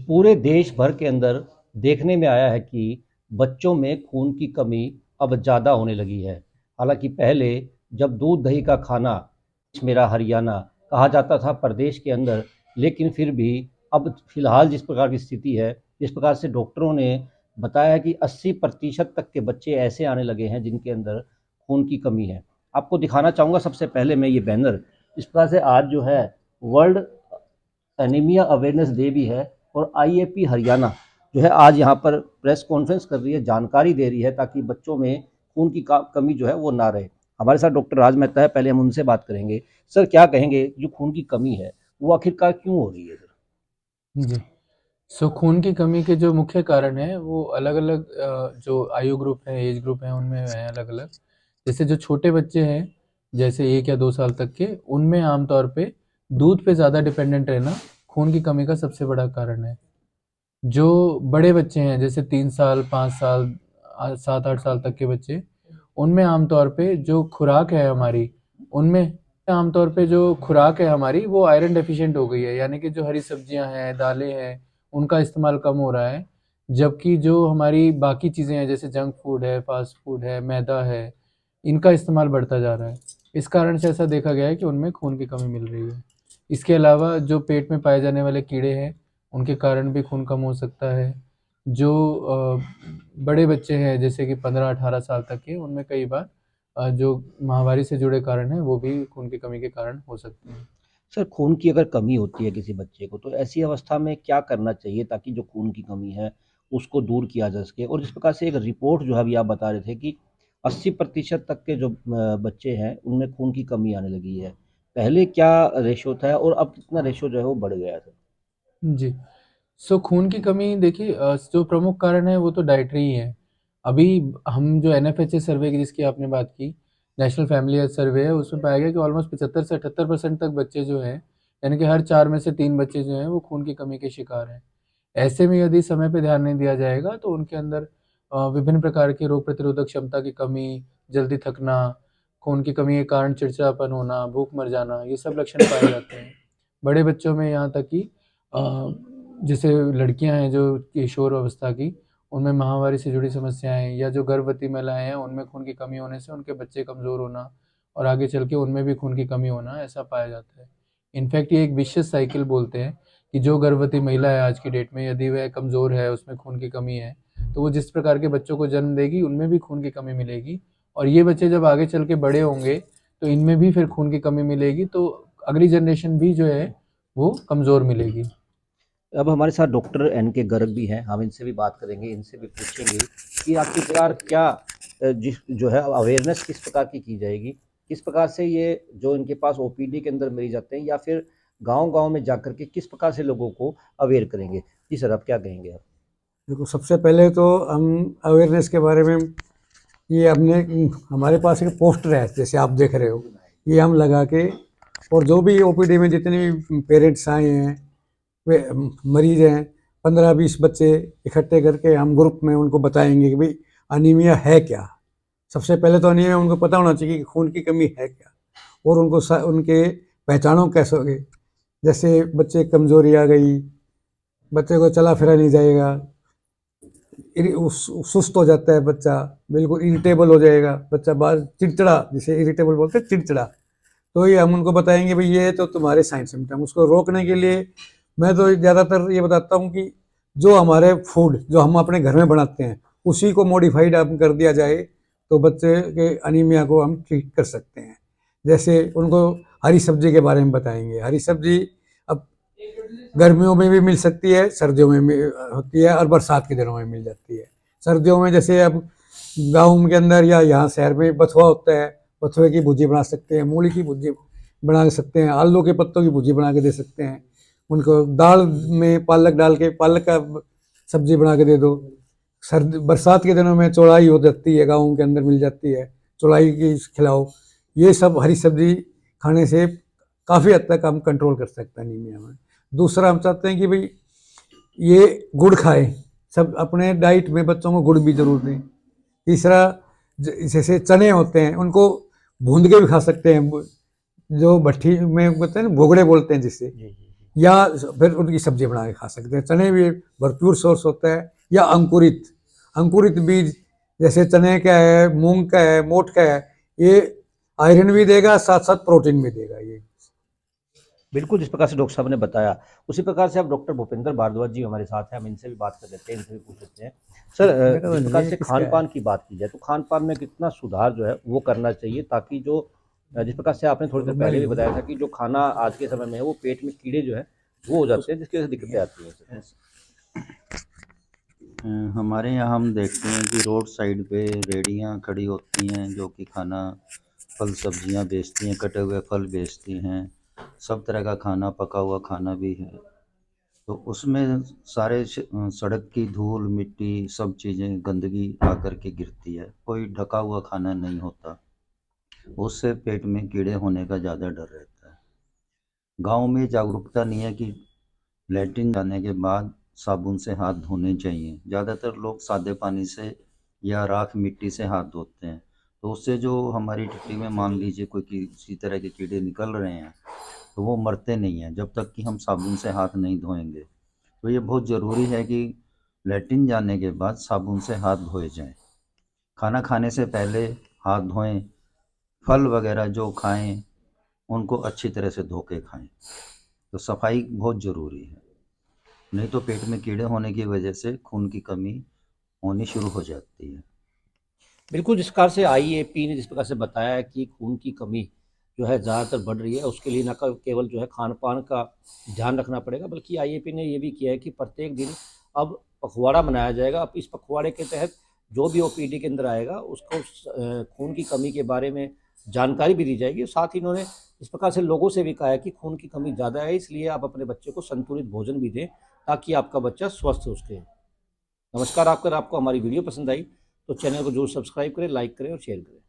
पूरे देश भर के अंदर देखने में आया है कि बच्चों में खून की कमी अब ज़्यादा होने लगी है। हालांकि पहले जब दूध दही का खाना मेरा हरियाणा कहा जाता था प्रदेश के अंदर, लेकिन फिर भी अब फिलहाल जिस प्रकार की स्थिति है, जिस प्रकार से डॉक्टरों ने बताया है कि 80% तक के बच्चे ऐसे आने लगे हैं जिनके अंदर खून की कमी है। आपको दिखाना चाहूँगा सबसे पहले मैं ये बैनर, इस प्रकार से आज जो है वर्ल्ड एनीमिया अवेयरनेस डे भी है और आईएपी हरियाणा जो है आज यहाँ पर प्रेस कॉन्फ्रेंस कर रही है, जानकारी दे रही है ताकि बच्चों में खून की कमी जो है वो ना रहे। हमारे साथ डॉक्टर राज मेहता है, पहले हम उनसे बात करेंगे। सर क्या कहेंगे, जो खून की कमी है वो आखिरकार क्यों हो रही है सर? जी। खून की कमी के जो मुख्य कारण हैं वो अलग-अलग जो आयु ग्रुप है, एज ग्रुप है उनमें हैं अलग-अलग। जैसे जो छोटे बच्चे हैं, जैसे 1 या 2 साल तक के, उनमें आम तौर पे दूध पे ज़्यादा डिपेंडेंट रहना खून की कमी का सबसे बड़ा कारण है। जो बड़े बच्चे हैं जैसे 3 साल, 5 साल 7-8 साल तक के बच्चे, उनमें आम तौर पे जो खुराक है हमारी, उनमें आम तौर पे जो खुराक है हमारी वो आयरन डेफिशिएंट हो गई है। यानी कि जो हरी सब्जियाँ हैं, दालें हैं, उनका इस्तेमाल कम हो रहा है। जबकि जो हमारी बाकी चीज़ें हैं जैसे जंक फूड है, फास्ट फूड है, मैदा है, इनका इस्तेमाल बढ़ता जा रहा है। इस कारण से ऐसा देखा गया है कि उनमें खून की कमी मिल रही है। इसके अलावा जो पेट में पाए जाने वाले कीड़े हैं, उनके कारण भी खून कम हो सकता है। जो बड़े बच्चे हैं जैसे कि 15-18 साल तक के, उनमें कई बार जो माहवारी से जुड़े कारण हैं वो भी खून की कमी के कारण हो सकते हैं। सर खून की अगर कमी होती है किसी बच्चे को, तो ऐसी अवस्था में क्या करना चाहिए ताकि जो खून की कमी है उसको दूर किया जा सके? और जिस प्रकार से एक रिपोर्ट जो है अभी आप बता रहे थे कि 80% तक के जो बच्चे हैं उनमें खून की कमी आने लगी है। पहले क्या रेशो था और अब कितना रेशो जो है वो बढ़ गया है सर? जी। खून की कमी देखिए, जो प्रमुख कारण है वो तो डाइटरी ही है। अभी हम जो एनएफएचए सर्वे की जिसकी आपने बात की, नेशनल फैमिली हेल्थ सर्वे है, उसमें पाया गया कि ऑलमोस्ट 75 से 78% तक बच्चे जो हैं, यानी कि हर 4 में से 3 बच्चे जो हैं वो खून की कमी के शिकार हैं। ऐसे में यदि समय पे ध्यान नहीं दिया जाएगा तो उनके अंदर विभिन्न प्रकार की रोग प्रतिरोधक क्षमता की कमी, जल्दी थकना, खून की कमी के कारण चिड़चिड़ापन होना, भूख मर जाना, ये सब लक्षण पाए जाते हैं। बड़े बच्चों में यहाँ तक कि जैसे लड़कियां हैं जो किशोर अवस्था की, उनमें माहवारी से जुड़ी समस्याएं, या जो गर्भवती महिलाएं हैं उनमें खून की कमी होने से उनके बच्चे कमज़ोर होना और आगे चल के उनमें भी खून की कमी होना, ऐसा पाया जाता है। इनफैक्ट ये एक विशेष साइकिल बोलते हैं कि जो गर्भवती महिला है आज की डेट में, यदि वह कमज़ोर है, उसमें खून की कमी है, तो वो जिस प्रकार के बच्चों को जन्म देगी उनमें भी खून की कमी मिलेगी। और ये बच्चे जब आगे चल के बड़े होंगे तो इनमें भी फिर खून की कमी मिलेगी, तो अगली जनरेशन भी जो है वो कमज़ोर मिलेगी। अब हमारे साथ डॉक्टर एन के गर्ग भी हैं, हम इनसे भी बात करेंगे, इनसे भी पूछेंगे कि आखिरकार क्या जिस जो है अवेयरनेस किस प्रकार की जाएगी, किस प्रकार से ये जो इनके पास ओपीडी के अंदर मरीज आते हैं या फिर गांव-गांव में जाकर के किस प्रकार से लोगों को अवेयर करेंगे? जी सर, आप क्या कहेंगे आप? देखो, सबसे पहले तो हम अवेयरनेस के बारे में ये हमने हमारे पास एक पोस्टर है जैसे आप देख रहे हो, ये हम लगा के, और जो भी ओपीडी में जितने भी पेरेंट्स आए हैं, वे मरीज हैं, 15-20 बच्चे इकट्ठे करके हम ग्रुप में उनको बताएंगे कि भाई अनीमिया है क्या। सबसे पहले तो अनीमिया उनको पता होना चाहिए कि खून की कमी है क्या, और उनको उनके पहचानों कैसे होगी। जैसे बच्चे कमजोरी आ गई, बच्चे को चला फिरा नहीं जाएगा, सुस्त हो जाता है बच्चा, बिल्कुल इरिटेबल हो जाएगा बच्चा, बाहर चिड़चिड़ा, जिसे इरिटेबल बोलते हैं, चिड़चिड़ा, तो ये हम उनको बताएंगे भाई ये तो तुम्हारे साइन सिम्टम। उसको रोकने के लिए मैं तो ज़्यादातर ये बताता हूँ कि जो हमारे फूड जो हम अपने घर में बनाते हैं उसी को मॉडिफाइड हम कर दिया जाए तो बच्चे के अनीमिया को हम ठीक कर सकते हैं। जैसे उनको हरी सब्जी के बारे में बताएंगे। हरी सब्जी अब गर्मियों में भी मिल सकती है, सर्दियों में भी होती है, और बरसात के दिनों में मिल जाती है। सर्दियों में जैसे अब गाँव के अंदर या यहाँ शहर में बथुआ होता है, बथुए की भुजी बना सकते हैं, मूली की भुजी बना सकते हैं, आलू के पत्तों की भुजी बना के दे सकते हैं। उनको दाल में पालक डाल के पालक का सब्जी बना के दे दो। सर्दी बरसात के दिनों में चौलाई हो जाती है, गाँव के अंदर मिल जाती है, चौलाई की खिलाओ। ये सब हरी सब्जी खाने से काफ़ी हद तक हम कंट्रोल कर सकते हैं अनीमिया में। दूसरा हम चाहते हैं कि भाई ये गुड़ खाएं, सब अपने डाइट में बच्चों को गुड़ भी जरूर दें। तीसरा, जैसे चने होते हैं उनको भून के भी खा सकते हैं, जो भट्टी में होते हैं ना, भोगड़े बोलते हैं जिससे, जी, जी, जी। या फिर उनकी सब्जी बना के खा सकते हैं। चने भी भरपूर सोर्स होता है, या अंकुरित बीज जैसे चने का है, मूंग का है, मोठ का है, ये आयरन भी देगा, साथ साथ प्रोटीन भी देगा ये। बिल्कुल, जिस प्रकार से डॉक्टर साहब ने बताया, उसी प्रकार से अब डॉक्टर भूपेंद्र भारद्वाज जी हमारे साथ हैं, हम इनसे भी बात कर लेते हैं, इनसे भी पूछ लेते हैं। सर, जिस प्रकार से खान-पान की बात की जाए, तो खान-पान में कितना सुधार जो है वो करना चाहिए, ताकि जो जिस प्रकार से आपने थोड़ी देर पहले भी बताया था कि जो खाना आज के समय में है, वो पेट में कीड़े जो हैं, वो हो जाते हैं, जिसकी वजह से दिक्कतें आती हैं। हमारे यहाँ हम देखते हैं कि रोड साइड पे रेहड़ियाँ खड़ी होती हैं जो कि खाना फल सब्जियाँ बेचती हैं, कटे हुए फल बेचती हैं, सब तरह का खाना, पका हुआ खाना भी है। तो उसमें सारे सड़क की धूल मिट्टी सब चीज़ें गंदगी आकर के गिरती है, कोई ढका हुआ खाना नहीं होता, उससे पेट में कीड़े होने का ज़्यादा डर रहता है। गांव में जागरूकता नहीं है कि लैट्रिन जाने के बाद साबुन से हाथ धोने चाहिए। ज़्यादातर लोग सादे पानी से या राख मिट्टी से हाथ धोते हैं, तो उससे जो हमारी टट्टी में मान लीजिए कोई किसी तरह के कीड़े निकल रहे हैं तो वो मरते नहीं हैं जब तक कि हम साबुन से हाथ नहीं धोएंगे। तो ये बहुत ज़रूरी है कि लैट्रिन जाने के बाद साबुन से हाथ धोए जाएं। खाना खाने से पहले हाथ धोएं, फल वगैरह जो खाएं उनको अच्छी तरह से धो के खाएं। तो सफाई बहुत ज़रूरी है, नहीं तो पेट में कीड़े होने की वजह से खून की कमी होनी शुरू हो जाती है। बिल्कुल, जिस प्रकार से आईएपी ने जिस प्रकार से बताया है कि खून की कमी जो है ज़्यादातर बढ़ रही है, उसके लिए न केवल जो है खान-पान का ध्यान रखना पड़ेगा, बल्कि आईएपी ने ये भी किया है कि प्रत्येक दिन अब पखवाड़ा मनाया जाएगा। अब इस पखवाड़े के तहत जो भी ओपीडी के अंदर आएगा, उसको खून की कमी के बारे में जानकारी भी दी जाएगी। साथ ही इन्होंने इस प्रकार से लोगों से भी कहा है कि खून की कमी ज़्यादा है, इसलिए आप अपने बच्चे को संतुलित भोजन भी दें, ताकि आपका बच्चा स्वस्थ हो सके। नमस्कार, अगर आपको हमारी वीडियो पसंद आई तो चैनल को जरूर सब्सक्राइब करें, लाइक करें और शेयर करें।